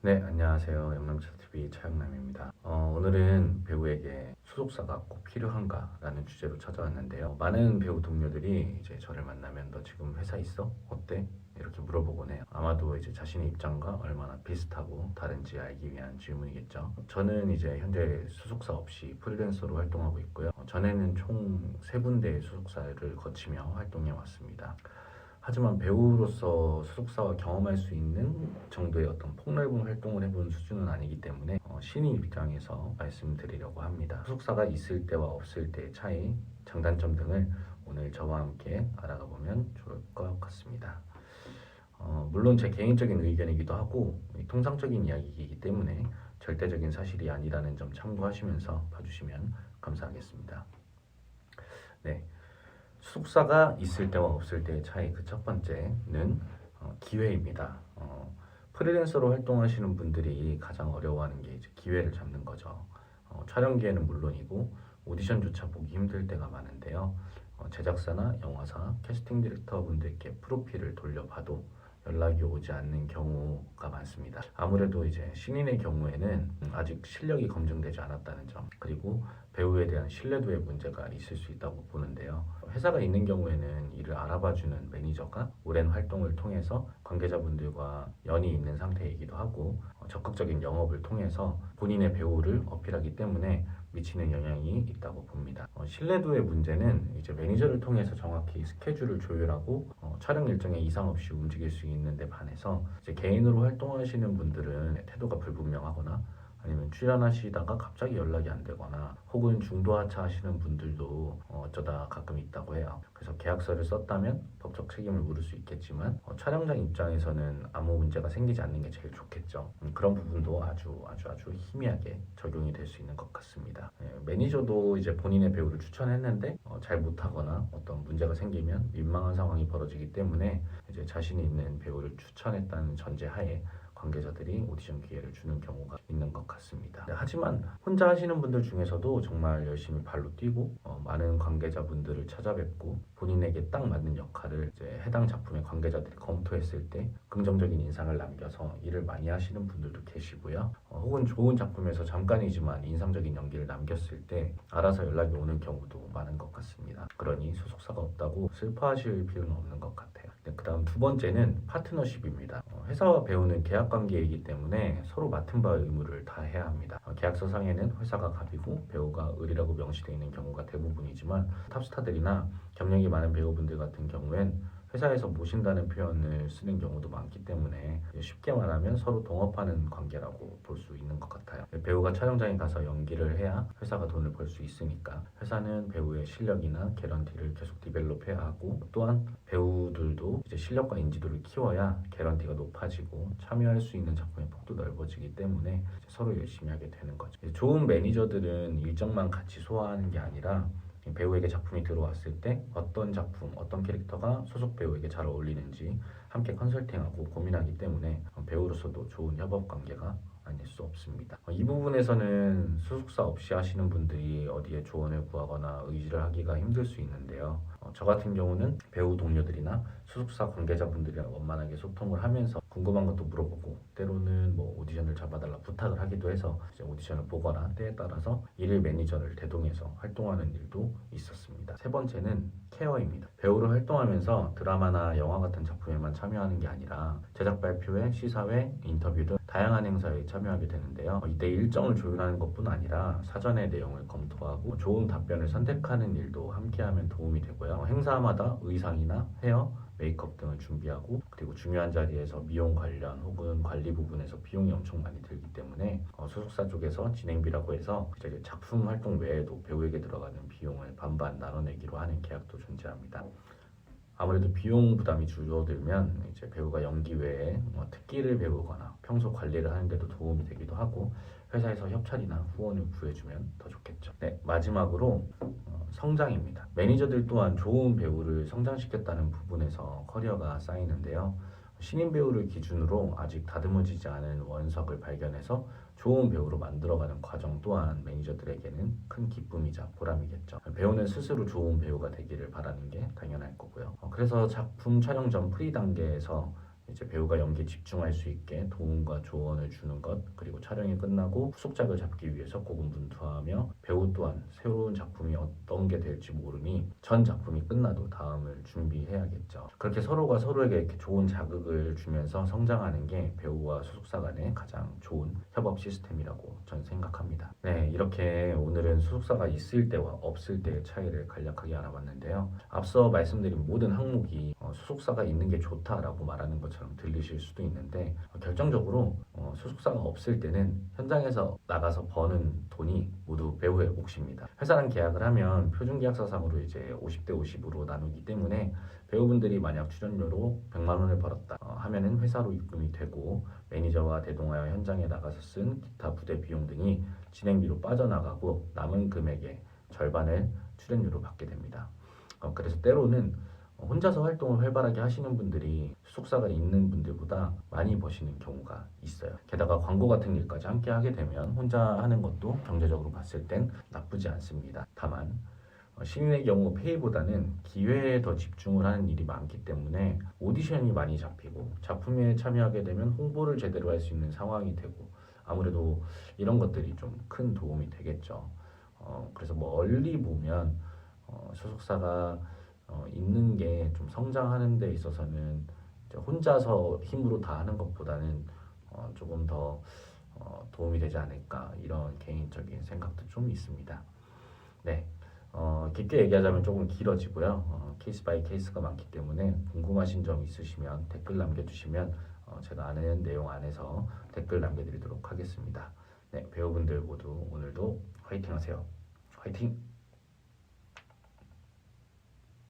네, 안녕하세요. 영남차TV 차영남입니다. 오늘은 배우에게 소속사가 꼭 필요한가라는 주제로 찾아왔는데요. 많은 배우 동료들이 이제 저를 만나면 너 지금 회사 있어? 어때? 이렇게 물어보곤 해요. 아마도 이제 자신의 입장과 얼마나 비슷하고 다른지 알기 위한 질문이겠죠. 저는 이제 현재 소속사 없이 프리랜서로 활동하고 있고요. 전에는 총 3군데의 소속사를 거치며 활동해 왔습니다. 하지만 배우로서 소속사와 경험할 수 있는 정도의 어떤 폭넓은 활동을 해본 수준은 아니기 때문에 신인 입장에서 말씀드리려고 합니다. 소속사가 있을 때와 없을 때의 차이, 장단점 등을 오늘 저와 함께 알아가 보면 좋을 것 같습니다. 물론 제 개인적인 의견이기도 하고 통상적인 이야기이기 때문에 절대적인 사실이 아니라는 점 참고하시면서 봐주시면 감사하겠습니다. 네. 소속사가 있을 때와 없을 때의 차이, 그 첫 번째는 기회입니다. 프리랜서로 활동하시는 분들이 가장 어려워하는 게 이제 기회를 잡는 거죠. 촬영 기회는 물론이고 오디션조차 보기 힘들 때가 많은데요. 제작사나 영화사, 캐스팅 디렉터 분들께 프로필을 돌려봐도 연락이 오지 않는 경우가 많습니다. 아무래도 이제 신인의 경우에는 아직 실력이 검증되지 않았다는 점, 그리고 배우에 대한 신뢰도의 문제가 있을 수 있다고 보는데요. 회사가 있는 경우에는 이를 알아봐주는 매니저가 오랜 활동을 통해서 관계자분들과 연이 있는 상태이기도 하고 적극적인 영업을 통해서 본인의 배우를 어필하기 때문에 미치는 영향이 있다고 봅니다. 신뢰도의 문제는 이제 매니저를 통해서 정확히 스케줄을 조율하고 촬영 일정에 이상 없이 움직일 수 있는데 반해서 이제 개인으로 활동하시는 분들은 태도가 불분명하거나 아니면 출연하시다가 갑자기 연락이 안 되거나 혹은 중도 하차하시는 분들도 어쩌다 가끔 있다고 해요. 그래서 계약서를 썼다면 법적 책임을 물을 수 있겠지만 촬영장 입장에서는 아무 문제가 생기지 않는 게 제일 좋겠죠. 그런 부분도 아주 희미하게 적용이 될 수 있는 것 같습니다. 매니저도 이제 본인의 배우를 추천했는데 잘 못하거나 어떤 문제가 생기면 민망한 상황이 벌어지기 때문에 이제 자신이 있는 배우를 추천했다는 전제하에 관계자들이 오디션 기회를 주는 경우가 있는 것 같습니다. 하지만 혼자 하시는 분들 중에서도 정말 열심히 발로 뛰고 많은 관계자분들을 찾아뵙고 본인에게 딱 맞는 역할을 이제 해당 작품의 관계자들이 검토했을 때 긍정적인 인상을 남겨서 일을 많이 하시는 분들도 계시고요. 혹은 좋은 작품에서 잠깐이지만 인상적인 연기를 남겼을 때 알아서 연락이 오는 경우도 많은 것 같습니다. 그러니 소속사가 없다고 슬퍼하실 필요는 없는 것 같아요. 그 다음 두 번째는 파트너십입니다. 회사와 배우는 계약 관계이기 때문에 서로 맡은 바의 의무를 다 해야 합니다. 계약서상에는 회사가 갑이고 배우가 을이라고 명시되어 있는 경우가 대부분이지만 탑스타들이나 경력이 많은 배우분들 같은 경우엔 회사에서 모신다는 표현을 쓰는 경우도 많기 때문에 쉽게 말하면 서로 동업하는 관계라고 볼 수 있는 것 같아요. 배우가 촬영장에 가서 연기를 해야 회사가 돈을 벌 수 있으니까 회사는 배우의 실력이나 개런티를 계속 디벨롭해야 하고 또한 배우들도 이제 실력과 인지도를 키워야 개런티가 높아지고 참여할 수 있는 작품의 폭도 넓어지기 때문에 서로 열심히 하게 되는 거죠. 좋은 매니저들은 일정만 같이 소화하는 게 아니라 배우에게 작품이 들어왔을 때 어떤 작품, 어떤 캐릭터가 소속 배우에게 잘 어울리는지 함께 컨설팅하고 고민하기 때문에 배우로서도 좋은 협업 관계가 아닐 수 없습니다. 이 부분에서는 소속사 없이 하시는 분들이 어디에 조언을 구하거나 의지를 하기가 힘들 수 있는데요. 저 같은 경우는 배우 동료들이나 소속사 관계자분들이랑 원만하게 소통을 하면서 궁금한 것도 물어보고 때로는 뭐 오디션을 잡아달라 부탁을 하기도 해서 이제 오디션을 보거나 때에 따라서 일일 매니저를 대동해서 활동하는 일도 있었습니다. 세 번째는 케어입니다. 배우로 활동하면서 드라마나 영화 같은 작품에만 참여하는 게 아니라 제작 발표회, 시사회, 인터뷰 등 다양한 행사에 참여하게 되는데요. 이때 일정을 조율하는 것뿐 아니라 사전의 내용을 검토하고 좋은 답변을 선택하는 일도 함께하면 도움이 되고요. 행사마다 의상이나 헤어, 메이크업 등을 준비하고 그리고 중요한 자리에서 미용 관련 혹은 관리 부분에서 비용이 엄청 많이 들기 때문에 소속사 쪽에서 진행비라고 해서 이제 작품 활동 외에도 배우에게 들어가는 비용을 반반 나눠내기로 하는 계약도 존재합니다. 아무래도 비용 부담이 줄어들면 이제 배우가 연기 외에 특기를 배우거나 평소 관리를 하는데도 도움이 되기도 하고 회사에서 협찬이나 후원을 구해주면 더 좋겠죠. 네, 마지막으로 성장입니다. 매니저들 또한 좋은 배우를 성장시켰다는 부분에서 커리어가 쌓이는데요. 신인 배우를 기준으로 아직 다듬어지지 않은 원석을 발견해서 좋은 배우로 만들어가는 과정 또한 매니저들에게는 큰 기쁨이자 보람이겠죠. 배우는 스스로 좋은 배우가 되기를 바라는 게 당연할 거고요. 그래서 작품 촬영 전 프리 단계에서 이제 배우가 연기에 집중할 수 있게 도움과 조언을 주는 것, 그리고 촬영이 끝나고 후속작을 잡기 위해서 고군분투하며 배우 또한 새로운 작품이 어떤 게 될지 모르니 전 작품이 끝나도 다음을 준비해야겠죠. 그렇게 서로가 서로에게 이렇게 좋은 자극을 주면서 성장하는 게 배우와 소속사 간의 가장 좋은 협업 시스템이라고 전 생각합니다. 네, 이렇게 오늘은 소속사가 있을 때와 없을 때의 차이를 간략하게 알아봤는데요. 앞서 말씀드린 모든 항목이 소속사가 있는 게 좋다라고 말하는 것처럼 들리실 수도 있는데 결정적으로 소속사가 없을 때는 현장에서 나가서 버는 돈이 모두 배우의 몫입니다. 회사랑 계약을 하면 표준계약서상으로 이제 50대 50으로 나누기 때문에 배우분들이 만약 출연료로 100만 원을 벌었다 하면은 회사로 입금이 되고 매니저와 대동하여 현장에 나가서 쓴 기타 부대 비용 등이 진행비로 빠져나가고 남은 금액의 절반을 출연료로 받게 됩니다. 그래서 때로는 혼자서 활동을 활발하게 하시는 분들이 소속사가 있는 분들보다 많이 버시는 경우가 있어요. 게다가 광고 같은 일까지 함께 하게 되면 혼자 하는 것도 경제적으로 봤을 땐 나쁘지 않습니다. 다만 신인의 경우 페이보다는 기회에 더 집중을 하는 일이 많기 때문에 오디션이 많이 잡히고 작품에 참여하게 되면 홍보를 제대로 할 수 있는 상황이 되고 아무래도 이런 것들이 좀 큰 도움이 되겠죠. 그래서 뭐 얼리 보면 소속사가 있는 게 좀 성장하는 데 있어서는 이제 혼자서 힘으로 다 하는 것보다는 조금 더 도움이 되지 않을까 이런 개인적인 생각도 좀 있습니다. 네, 깊게 얘기하자면 조금 길어지고요. 케이스 바이 케이스가 많기 때문에 궁금하신 점 있으시면 댓글 남겨주시면 제가 아는 내용 안에서 댓글 남겨드리도록 하겠습니다. 네, 배우분들 모두 오늘도 화이팅 하세요. 화이팅!